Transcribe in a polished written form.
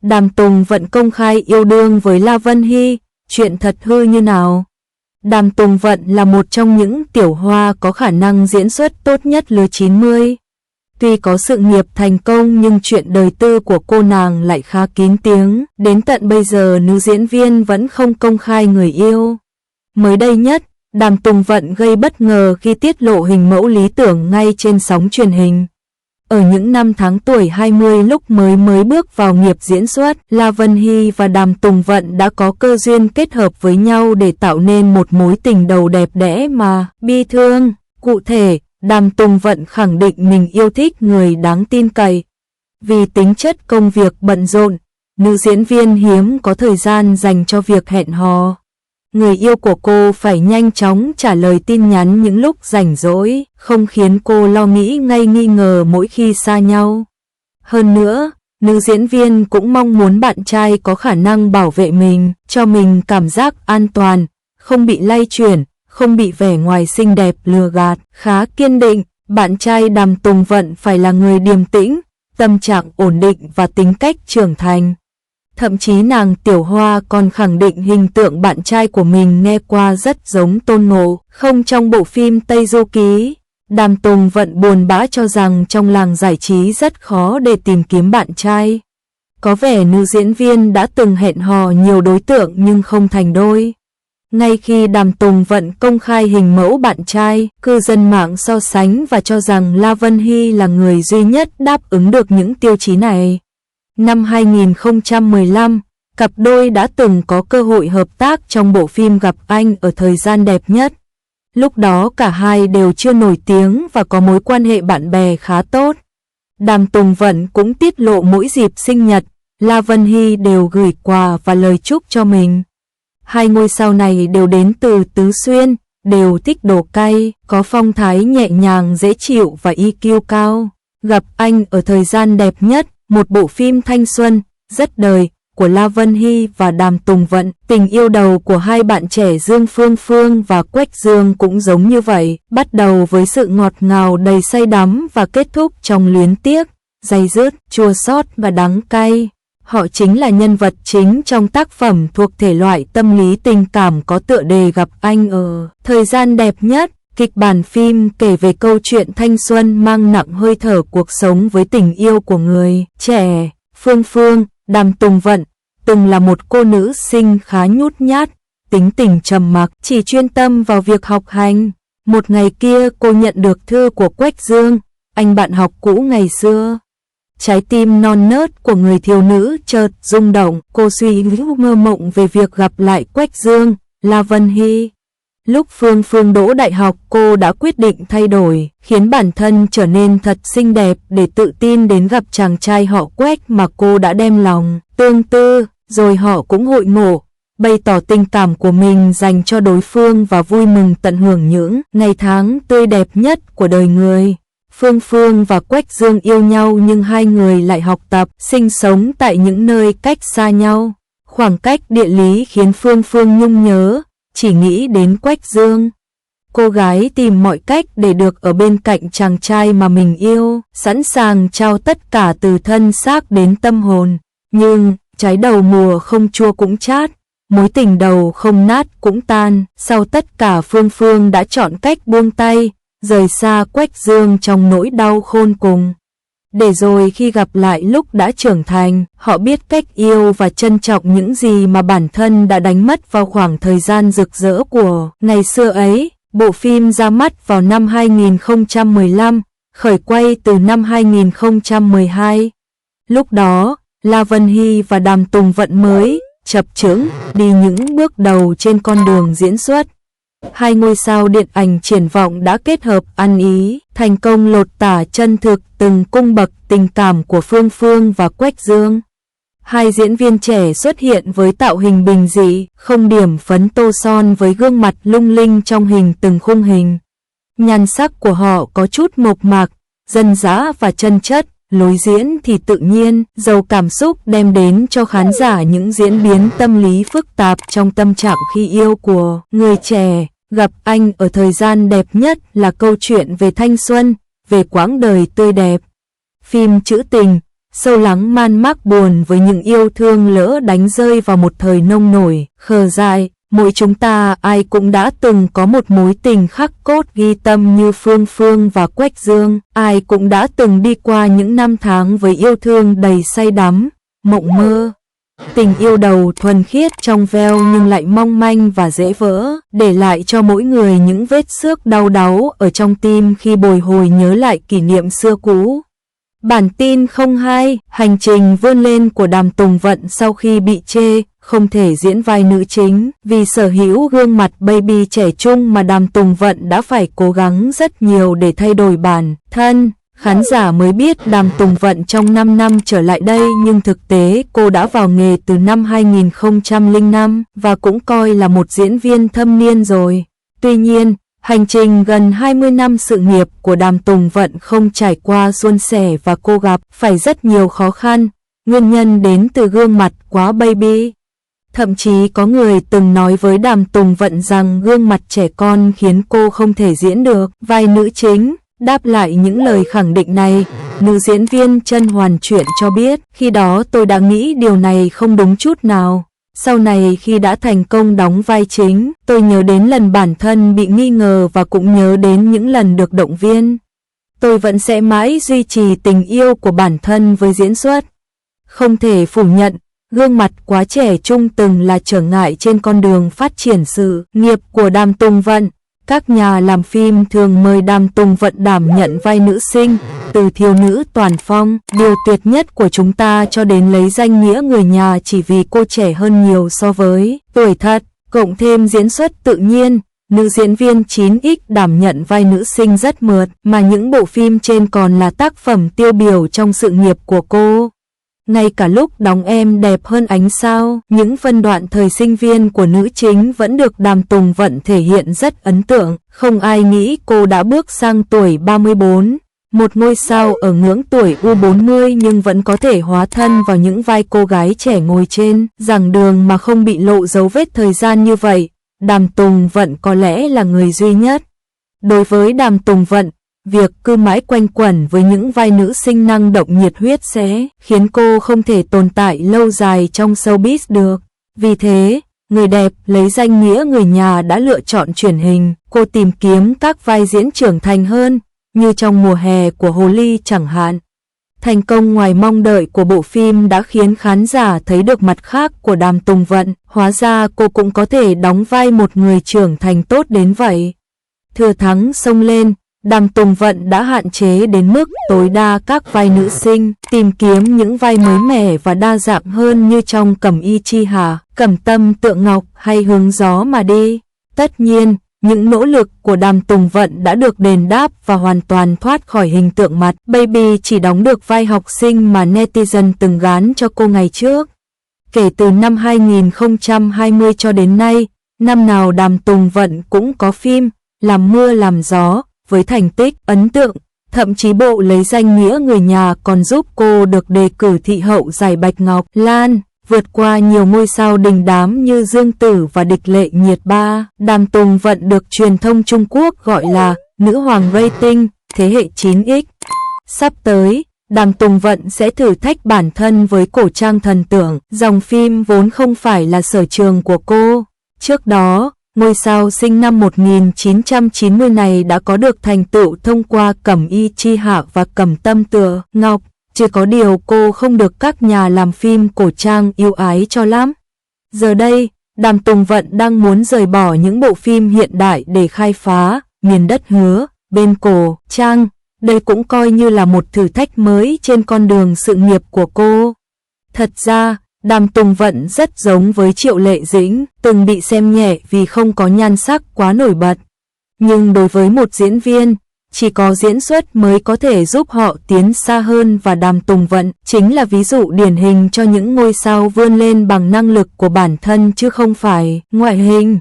Đàm Tùng Vận công khai yêu đương với La Vân Hy, chuyện thật hư như nào? Đàm Tùng Vận là một trong những tiểu hoa có khả năng diễn xuất tốt nhất lứa 90. Tuy có sự nghiệp thành công nhưng chuyện đời tư của cô nàng lại khá kín tiếng, đến tận bây giờ nữ diễn viên vẫn không công khai người yêu. Mới đây nhất, Đàm Tùng Vận gây bất ngờ khi tiết lộ hình mẫu lý tưởng ngay trên sóng truyền hình. Ở những năm tháng tuổi 20 lúc mới bước vào nghiệp diễn xuất, La Vân Hy và Đàm Tùng Vận đã có cơ duyên kết hợp với nhau để tạo nên một mối tình đầu đẹp đẽ mà bi thương. Cụ thể, Đàm Tùng Vận khẳng định mình yêu thích người đáng tin cậy. Vì tính chất công việc bận rộn, nữ diễn viên hiếm có thời gian dành cho việc hẹn hò. Người yêu của cô phải nhanh chóng trả lời tin nhắn những lúc rảnh rỗi, không khiến cô lo nghĩ nghi ngờ mỗi khi xa nhau. Hơn nữa, nữ diễn viên cũng mong muốn bạn trai có khả năng bảo vệ mình, cho mình cảm giác an toàn, không bị lay chuyển, không bị vẻ ngoài xinh đẹp lừa gạt. Khá kiên định, bạn trai Đàm Tùng Vận phải là người điềm tĩnh, tâm trạng ổn định và tính cách trưởng thành. Thậm chí nàng tiểu hoa còn khẳng định hình tượng bạn trai của mình nghe qua rất giống Tôn Ngộ Không trong bộ phim Tây Du Ký. Đàm Tùng Vận buồn bã cho rằng trong làng giải trí rất khó để tìm kiếm bạn trai. Có vẻ nữ diễn viên đã từng hẹn hò nhiều đối tượng nhưng không thành đôi. Ngay khi Đàm Tùng Vận công khai hình mẫu bạn trai, cư dân mạng so sánh và cho rằng La Vân Hy là người duy nhất đáp ứng được những tiêu chí này. Năm 2015, cặp đôi đã từng có cơ hội hợp tác trong bộ phim Gặp Anh ở thời gian đẹp nhất. Lúc đó cả hai đều chưa nổi tiếng và có mối quan hệ bạn bè khá tốt. Đàm Tùng Vận cũng tiết lộ mỗi dịp sinh nhật, La Vân Hy đều gửi quà và lời chúc cho mình. Hai ngôi sao này đều đến từ Tứ Xuyên, đều thích đồ cay, có phong thái nhẹ nhàng dễ chịu và EQ cao. Gặp Anh ở thời gian đẹp nhất, một bộ phim thanh xuân, rất đời, của La Vân Hy và Đàm Tùng Vận. Tình yêu đầu của hai bạn trẻ Dương Phương Phương và Quách Dương cũng giống như vậy, bắt đầu với sự ngọt ngào đầy say đắm và kết thúc trong luyến tiếc, day dứt, chua xót và đắng cay. Họ chính là nhân vật chính trong tác phẩm thuộc thể loại tâm lý tình cảm có tựa đề Gặp Anh ở thời gian đẹp nhất. Kịch bản phim kể về câu chuyện thanh xuân mang nặng hơi thở cuộc sống với tình yêu của người trẻ. Phương Phương, Đàm Tùng Vận, từng là một cô nữ sinh khá nhút nhát, tính tình trầm mặc, chỉ chuyên tâm vào việc học hành. Một ngày kia cô nhận được thư của Quách Dương, anh bạn học cũ ngày xưa. Trái tim non nớt của người thiếu nữ chợt rung động, cô suy nghĩ mơ mộng về việc gặp lại Quách Dương, La Vân Hy. Lúc Phương Phương đỗ đại học, cô đã quyết định thay đổi, khiến bản thân trở nên thật xinh đẹp để tự tin đến gặp chàng trai họ Quách mà cô đã đem lòng tương tư, rồi họ cũng hội ngộ, bày tỏ tình cảm của mình dành cho đối phương và vui mừng tận hưởng những ngày tháng tươi đẹp nhất của đời người. Phương Phương và Quách Dương yêu nhau nhưng hai người lại học tập, sinh sống tại những nơi cách xa nhau. Khoảng cách địa lý khiến Phương Phương nhung nhớ, chỉ nghĩ đến Quách Dương. Cô gái tìm mọi cách để được ở bên cạnh chàng trai mà mình yêu, sẵn sàng trao tất cả từ thân xác đến tâm hồn. Nhưng, trái đầu mùa không chua cũng chát, mối tình đầu không nát cũng tan. Sau tất cả Phương Phương đã chọn cách buông tay, rời xa Quách Dương trong nỗi đau khôn cùng. Để rồi khi gặp lại lúc đã trưởng thành, họ biết cách yêu và trân trọng những gì mà bản thân đã đánh mất vào khoảng thời gian rực rỡ của ngày xưa ấy. Bộ phim ra mắt vào năm 2015, khởi quay từ năm 2012. Lúc đó, La Vân Hy và Đàm Tùng Vận mới chập chững đi những bước đầu trên con đường diễn xuất. Hai ngôi sao điện ảnh triển vọng đã kết hợp ăn ý, thành công lột tả chân thực từng cung bậc tình cảm của Phương Phương và Quách Dương. Hai diễn viên trẻ xuất hiện với tạo hình bình dị, không điểm phấn tô son với gương mặt lung linh trong hình từng khung hình. Nhan sắc của họ có chút mộc mạc, dân dã và chân chất, lối diễn thì tự nhiên, giàu cảm xúc đem đến cho khán giả những diễn biến tâm lý phức tạp trong tâm trạng khi yêu của người trẻ. Gặp Anh ở thời gian đẹp nhất là câu chuyện về thanh xuân, về quãng đời tươi đẹp. Phim trữ tình, sâu lắng man mác buồn với những yêu thương lỡ đánh rơi vào một thời nông nổi, khờ dại. Mỗi chúng ta ai cũng đã từng có một mối tình khắc cốt ghi tâm như Phương Phương và Quách Dương, ai cũng đã từng đi qua những năm tháng với yêu thương đầy say đắm, mộng mơ. Tình yêu đầu thuần khiết trong veo nhưng lại mong manh và dễ vỡ, để lại cho mỗi người những vết xước đau đáu ở trong tim khi bồi hồi nhớ lại kỷ niệm xưa cũ. Bản tin 02, hành trình vươn lên của Đàm Tùng Vận sau khi bị chê, không thể diễn vai nữ chính. Vì sở hữu gương mặt baby trẻ trung mà Đàm Tùng Vận đã phải cố gắng rất nhiều để thay đổi bản thân. Khán giả mới biết Đàm Tùng Vận trong 5 năm trở lại đây, nhưng thực tế cô đã vào nghề từ năm 2005 và cũng coi là một diễn viên thâm niên rồi. Tuy nhiên, hành trình gần 20 năm sự nghiệp của Đàm Tùng Vận không trải qua suôn sẻ và cô gặp phải rất nhiều khó khăn, nguyên nhân đến từ gương mặt quá baby. Thậm chí có người từng nói với Đàm Tùng Vận rằng gương mặt trẻ con khiến cô không thể diễn được vai nữ chính. Đáp lại những lời khẳng định này, nữ diễn viên Chân Hoàn Truyện cho biết, khi đó tôi đã nghĩ điều này không đúng chút nào. Sau này khi đã thành công đóng vai chính, tôi nhớ đến lần bản thân bị nghi ngờ và cũng nhớ đến những lần được động viên. Tôi vẫn sẽ mãi duy trì tình yêu của bản thân với diễn xuất. Không thể phủ nhận, gương mặt quá trẻ trung từng là trở ngại trên con đường phát triển sự nghiệp của Đàm Tùng Vận. Các nhà làm phim thường mời Đàm Tùng Vận đảm nhận vai nữ sinh, từ thiếu nữ toàn phong, điều tuyệt nhất của chúng ta, cho đến lấy danh nghĩa người nhà chỉ vì cô trẻ hơn nhiều so với tuổi thật, cộng thêm diễn xuất tự nhiên. Nữ diễn viên 9X đảm nhận vai nữ sinh rất mượt, mà những bộ phim trên còn là tác phẩm tiêu biểu trong sự nghiệp của cô. Ngay cả lúc đóng Em Đẹp Hơn Ánh Sao, những phân đoạn thời sinh viên của nữ chính vẫn được Đàm Tùng Vận thể hiện rất ấn tượng. Không ai nghĩ cô đã bước sang tuổi 34, một ngôi sao ở ngưỡng tuổi U40 nhưng vẫn có thể hóa thân vào những vai cô gái trẻ ngồi trên giảng đường mà không bị lộ dấu vết thời gian như vậy. Đàm Tùng Vận có lẽ là người duy nhất. Đối với Đàm Tùng Vận, việc cứ mãi quanh quẩn với những vai nữ sinh năng động nhiệt huyết sẽ khiến cô không thể tồn tại lâu dài trong showbiz được. Vì thế, người đẹp lấy danh nghĩa người nhà đã lựa chọn truyền hình. Cô tìm kiếm các vai diễn trưởng thành hơn, như trong Mùa Hè của Hồ Ly chẳng hạn. Thành công ngoài mong đợi của bộ phim đã khiến khán giả thấy được mặt khác của Đàm Tùng Vận. Hóa ra cô cũng có thể đóng vai một người trưởng thành tốt đến vậy. Thừa thắng xông lên, Đàm Tùng Vận đã hạn chế đến mức tối đa các vai nữ sinh, tìm kiếm những vai mới mẻ và đa dạng hơn như trong Cẩm Y Chi Hà, Cẩm Tâm Tượng Ngọc hay Hướng Gió Mà Đi. Tất nhiên, những nỗ lực của Đàm Tùng Vận đã được đền đáp và hoàn toàn thoát khỏi hình tượng mặt baby chỉ đóng được vai học sinh mà netizen từng gán cho cô ngày trước. Kể từ năm 2020 cho đến nay, năm nào Đàm Tùng Vận cũng có phim Làm Mưa Làm Gió với thành tích ấn tượng, thậm chí bộ lấy danh nghĩa người nhà còn giúp cô được đề cử thị hậu giải Bạch Ngọc Lan, vượt qua nhiều ngôi sao đình đám như Dương Tử và Địch Lệ Nhiệt Ba. Đàm Tùng Vận được truyền thông Trung Quốc gọi là nữ hoàng rating thế hệ 9X. Sắp tới, Đàm Tùng Vận sẽ thử thách bản thân với Cổ Trang Thần Tượng, dòng phim vốn không phải là sở trường của cô. Trước đó, ngôi sao sinh năm 1990 này đã có được thành tựu thông qua Cẩm Y Chi Hạ và Cẩm Tâm Tượng Ngọc, chỉ có điều cô không được các nhà làm phim cổ trang yêu ái cho lắm. Giờ đây, Đàm Tùng Vận đang muốn rời bỏ những bộ phim hiện đại để khai phá miền đất hứa bên cổ trang. Đây cũng coi như là một thử thách mới trên con đường sự nghiệp của cô. Thật ra, Đàm Tùng Vận rất giống với Triệu Lệ Dĩnh, từng bị xem nhẹ vì không có nhan sắc quá nổi bật. Nhưng đối với một diễn viên, chỉ có diễn xuất mới có thể giúp họ tiến xa hơn, và Đàm Tùng Vận chính là ví dụ điển hình cho những ngôi sao vươn lên bằng năng lực của bản thân chứ không phải ngoại hình.